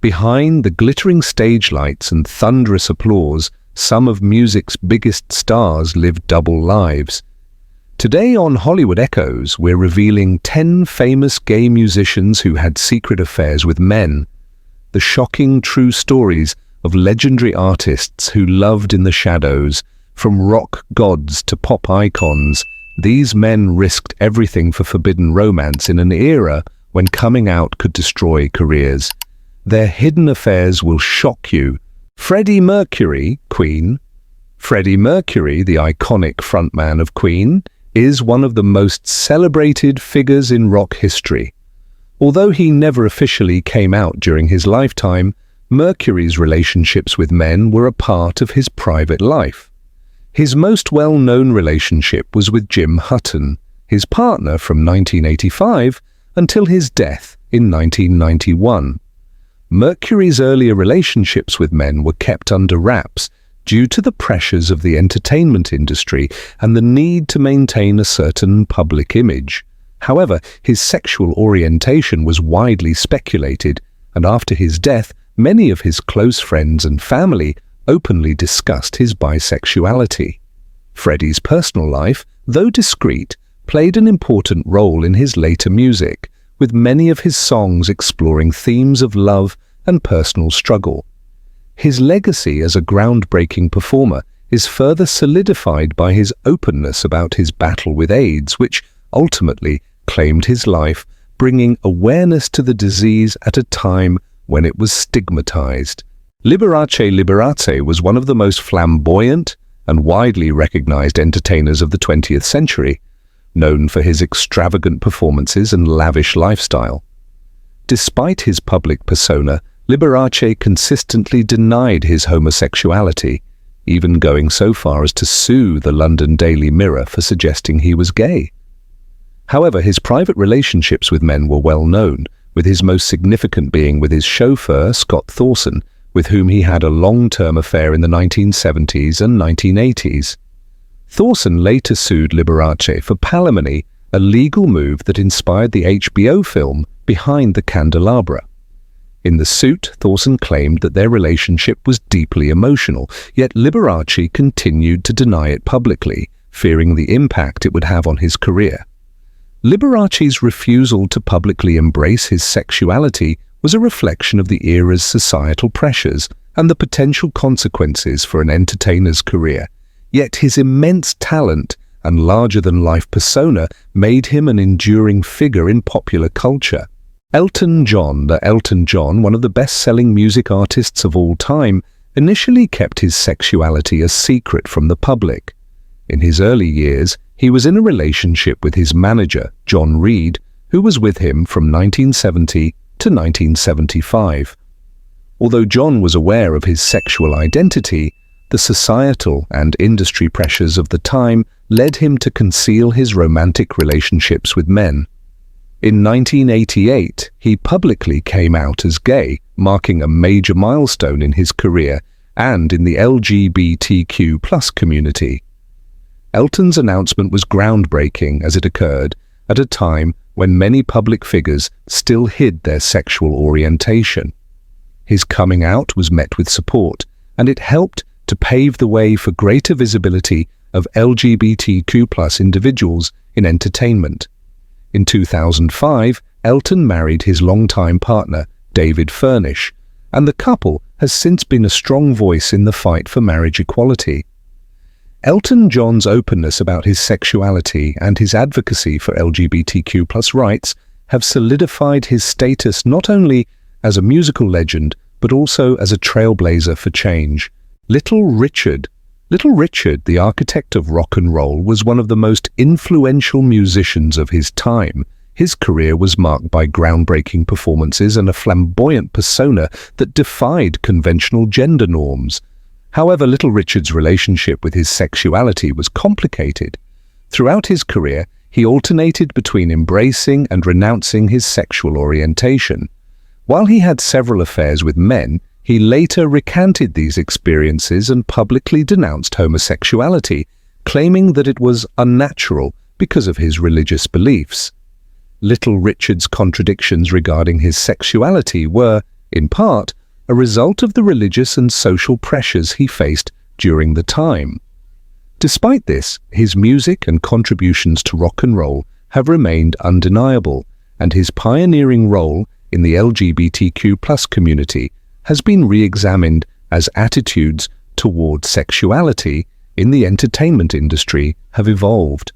Behind the glittering stage lights and thunderous applause, some of music's biggest stars lived double lives. Today on Hollywood Echoes, we're revealing 10 famous gay musicians who had secret affairs with men. The shocking true stories of legendary artists who loved in the shadows. From rock gods to pop icons, these men risked everything for forbidden romance in an era when coming out could destroy careers. Their hidden affairs will shock you. Freddie Mercury, Queen. Freddie Mercury, the iconic frontman of Queen, is one of the most celebrated figures in rock history. Although he never officially came out during his lifetime, Mercury's relationships with men were a part of his private life. His most well-known relationship was with Jim Hutton, his partner from 1985 until his death in 1991. Mercury's earlier relationships with men were kept under wraps due to the pressures of the entertainment industry and the need to maintain a certain public image. However, his sexual orientation was widely speculated, and after his death, many of his close friends and family openly discussed his bisexuality. Freddie's personal life, though discreet, played an important role in his later music, with many of his songs exploring themes of love and personal struggle. His legacy as a groundbreaking performer is further solidified by his openness about his battle with AIDS, which ultimately claimed his life, bringing awareness to the disease at a time when it was stigmatized. Liberace Liberace was one of the most flamboyant and widely recognized entertainers of the 20th century, known for his extravagant performances and lavish lifestyle. Despite his public persona, Liberace consistently denied his homosexuality, even going so far as to sue the London Daily Mirror for suggesting he was gay. However, his private relationships with men were well known, with his most significant being with his chauffeur, Scott Thorson, with whom he had a long-term affair in the 1970s and 1980s. Thorson later sued Liberace for palimony, a legal move that inspired the HBO film Behind the Candelabra. In the suit, Thorson claimed that their relationship was deeply emotional, yet Liberace continued to deny it publicly, fearing the impact it would have on his career. Liberace's refusal to publicly embrace his sexuality was a reflection of the era's societal pressures and the potential consequences for an entertainer's career. Yet his immense talent and larger-than-life persona made him an enduring figure in popular culture. Elton John, one of the best-selling music artists of all time, initially kept his sexuality a secret from the public. In his early years, he was in a relationship with his manager, John Reid, who was with him from 1970 to 1975. Although John was aware of his sexual identity, the societal and industry pressures of the time led him to conceal his romantic relationships with men. In 1988, he publicly came out as gay, marking a major milestone in his career and in the LGBTQ+ community. Elton's announcement was groundbreaking as it occurred at a time when many public figures still hid their sexual orientation. His coming out was met with support, and it helped to pave the way for greater visibility of LGBTQ+ individuals in entertainment. In 2005, Elton married his longtime partner, David Furnish, and the couple has since been a strong voice in the fight for marriage equality. Elton John's openness about his sexuality and his advocacy for LGBTQ+ rights have solidified his status not only as a musical legend, but also as a trailblazer for change. Little Richard, the architect of rock and roll, was one of the most influential musicians of his time. His career was marked by groundbreaking performances and a flamboyant persona that defied conventional gender norms. However, Little Richard's relationship with his sexuality was complicated. Throughout his career, he alternated between embracing and renouncing his sexual orientation. While he had several affairs with men, he later recanted these experiences and publicly denounced homosexuality, claiming that it was unnatural because of his religious beliefs. Little Richard's contradictions regarding his sexuality were, in part a result of the religious and social pressures he faced during the time. Despite this, his music and contributions to rock and roll have remained undeniable, and his pioneering role in the LGBTQ+ community has been re-examined as attitudes toward sexuality in the entertainment industry have evolved.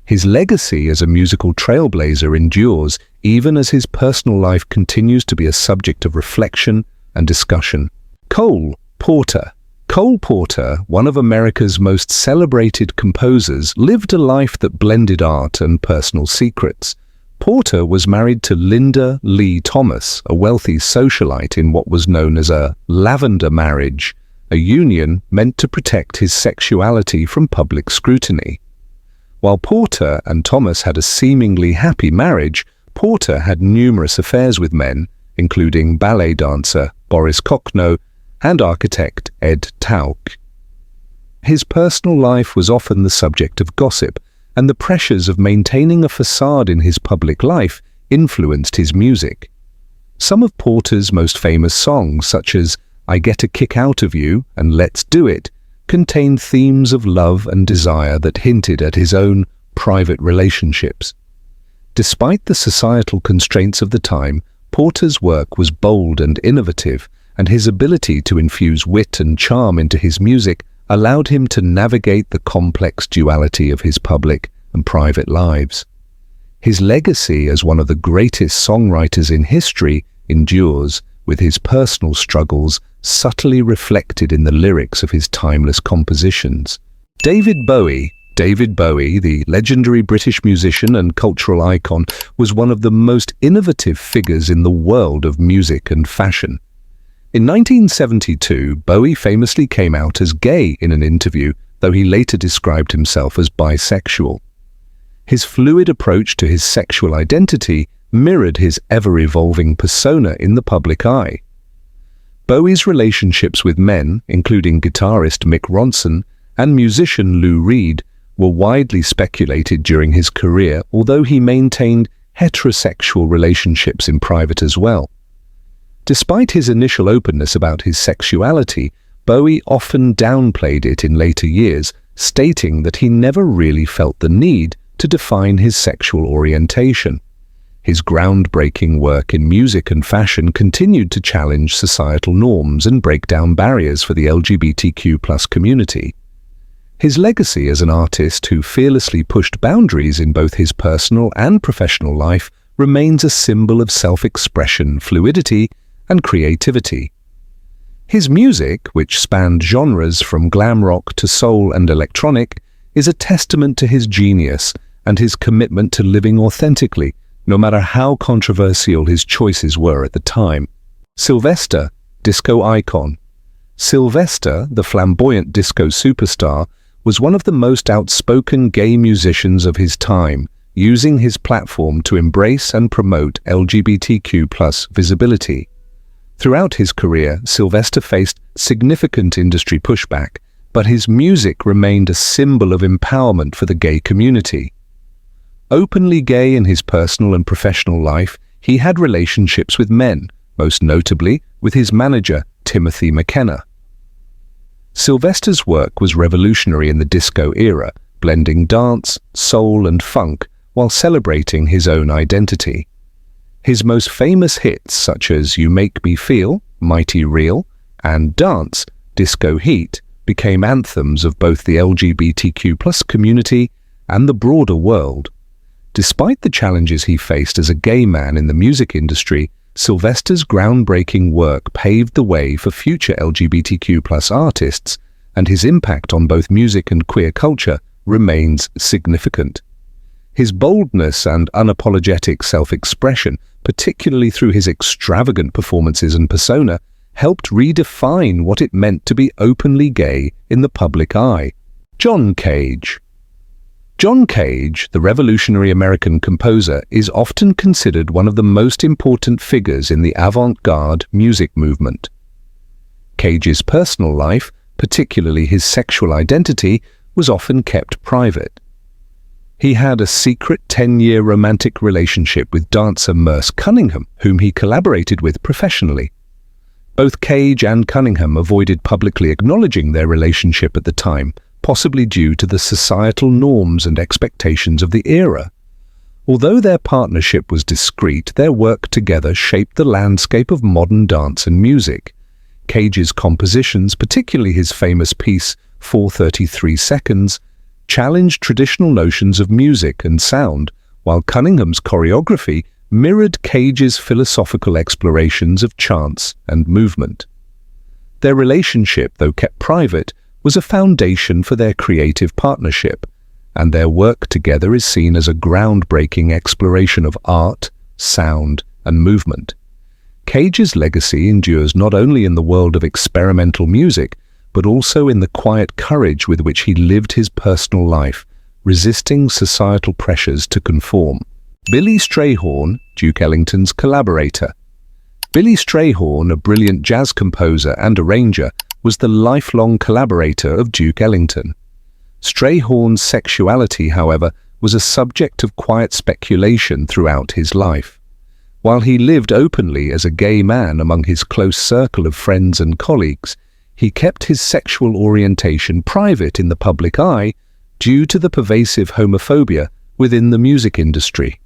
His legacy as a musical trailblazer endures even as his personal life continues to be a subject of reflection and discussion. Cole Porter. Cole Porter, one of America's most celebrated composers, lived a life that blended art and personal secrets. Porter was married to Linda Lee Thomas, a wealthy socialite in what was known as a lavender marriage, a union meant to protect his sexuality from public scrutiny. While Porter and Thomas had a seemingly happy marriage, Porter had numerous affairs with men, including ballet dancer Boris Kokno and architect Ed Tauk. His personal life was often the subject of gossip, and the pressures of maintaining a facade in his public life influenced his music. Some of Porter's most famous songs, such as I Get a Kick Out of You and Let's Do It, contained themes of love and desire that hinted at his own private relationships. Despite the societal constraints of the time, Porter's work was bold and innovative, and his ability to infuse wit and charm into his music allowed him to navigate the complex duality of his public and private lives. His legacy as one of the greatest songwriters in history endures, with his personal struggles subtly reflected in the lyrics of his timeless compositions. David Bowie, the legendary British musician and cultural icon, was one of the most innovative figures in the world of music and fashion. In 1972, Bowie famously came out as gay in an interview, though he later described himself as bisexual. His fluid approach to his sexual identity mirrored his ever-evolving persona in the public eye. Bowie's relationships with men, including guitarist Mick Ronson and musician Lou Reed, were widely speculated during his career, although he maintained heterosexual relationships in private as well. Despite his initial openness about his sexuality, Bowie often downplayed it in later years, stating that he never really felt the need to define his sexual orientation. His groundbreaking work in music and fashion continued to challenge societal norms and break down barriers for the LGBTQ+ community. His legacy as an artist who fearlessly pushed boundaries in both his personal and professional life remains a symbol of self-expression, fluidity, and creativity. His music, which spanned genres from glam rock to soul and electronic, is a testament to his genius and his commitment to living authentically, no matter how controversial his choices were at the time. Sylvester, disco icon. Sylvester, the flamboyant disco superstar, was one of the most outspoken gay musicians of his time, using his platform to embrace and promote LGBTQ+ visibility. Throughout his career, Sylvester faced significant industry pushback, but his music remained a symbol of empowerment for the gay community. Openly gay in his personal and professional life, he had relationships with men, most notably with his manager, Timothy McKenna. Sylvester's work was revolutionary in the disco era, blending dance, soul, and funk while celebrating his own identity. His most famous hits, such as You Make Me Feel, Mighty Real, and Dance, Disco Heat, became anthems of both the LGBTQ+ community and the broader world. Despite the challenges he faced as a gay man in the music industry, Sylvester's groundbreaking work paved the way for future LGBTQ+ artists, and his impact on both music and queer culture remains significant. His boldness and unapologetic self-expression, particularly through his extravagant performances and persona, helped redefine what it meant to be openly gay in the public eye. John Cage. John Cage, the revolutionary American composer, is often considered one of the most important figures in the avant-garde music movement. Cage's personal life, particularly his sexual identity, was often kept private. He had a secret 10-year romantic relationship with dancer Merce Cunningham, whom he collaborated with professionally. Both Cage and Cunningham avoided publicly acknowledging their relationship at the time, possibly due to the societal norms and expectations of the era. Although their partnership was discreet, their work together shaped the landscape of modern dance and music. Cage's compositions, particularly his famous piece 4:33 Seconds, challenged traditional notions of music and sound, while Cunningham's choreography mirrored Cage's philosophical explorations of chance and movement. Their relationship, though kept private, was a foundation for their creative partnership, and their work together is seen as a groundbreaking exploration of art, sound, and movement. Cage's legacy endures not only in the world of experimental music, but also in the quiet courage with which he lived his personal life, resisting societal pressures to conform. Billy Strayhorn, Duke Ellington's collaborator. Billy Strayhorn, a brilliant jazz composer and arranger, was the lifelong collaborator of Duke Ellington. Strayhorn's sexuality, however, was a subject of quiet speculation throughout his life. While he lived openly as a gay man among his close circle of friends and colleagues, he kept his sexual orientation private in the public eye due to the pervasive homophobia within the music industry.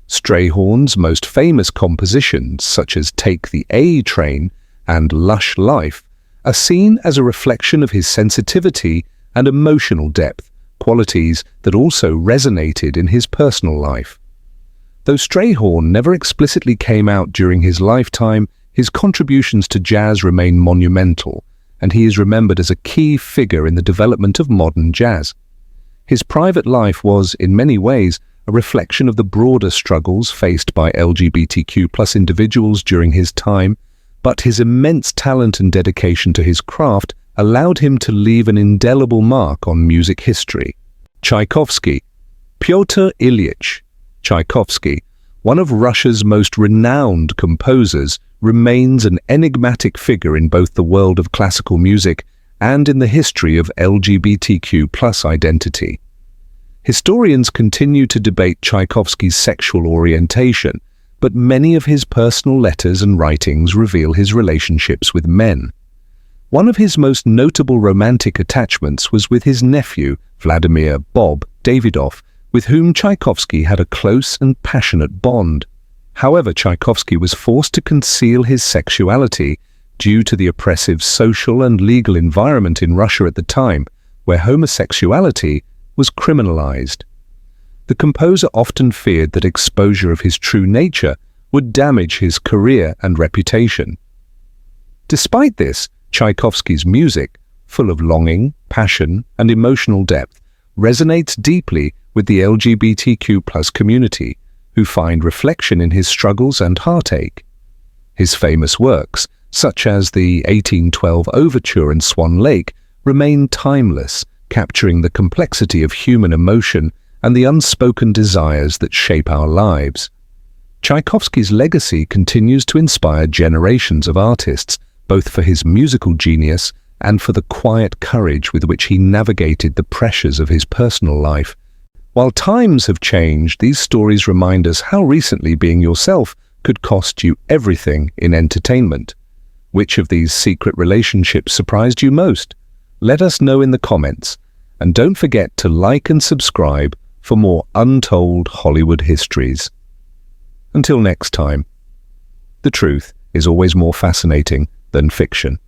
Strayhorn's most famous compositions, such as Take the A Train and Lush Life, are seen as a reflection of his sensitivity and emotional depth, qualities that also resonated in his personal life. Though Strayhorn never explicitly came out during his lifetime, his contributions to jazz remain monumental, and he is remembered as a key figure in the development of modern jazz. His private life was, in many ways, a reflection of the broader struggles faced by LGBTQ+ individuals during his time, but his immense talent and dedication to his craft allowed him to leave an indelible mark on music history. Tchaikovsky. Pyotr Ilyich Tchaikovsky, one of Russia's most renowned composers, remains an enigmatic figure in both the world of classical music and in the history of LGBTQ+ identity. Historians continue to debate Tchaikovsky's sexual orientation, but many of his personal letters and writings reveal his relationships with men. One of his most notable romantic attachments was with his nephew, Vladimir "Bob" Davidoff, with whom Tchaikovsky had a close and passionate bond. However, Tchaikovsky was forced to conceal his sexuality due to the oppressive social and legal environment in Russia at the time, where homosexuality was criminalized. The composer often feared that exposure of his true nature would damage his career and reputation. Despite this, Tchaikovsky's music, full of longing, passion, and emotional depth, resonates deeply with the LGBTQ+ community, who find reflection in his struggles and heartache. His famous works, such as the 1812 Overture and Swan Lake, remain timeless, capturing the complexity of human emotion and the unspoken desires that shape our lives. Tchaikovsky's legacy continues to inspire generations of artists, both for his musical genius and for the quiet courage with which he navigated the pressures of his personal life. While times have changed, these stories remind us how recently being yourself could cost you everything in entertainment. Which of these secret relationships surprised you most? Let us know in the comments, and don't forget to like and subscribe for more untold Hollywood histories. Until next time, the truth is always more fascinating than fiction.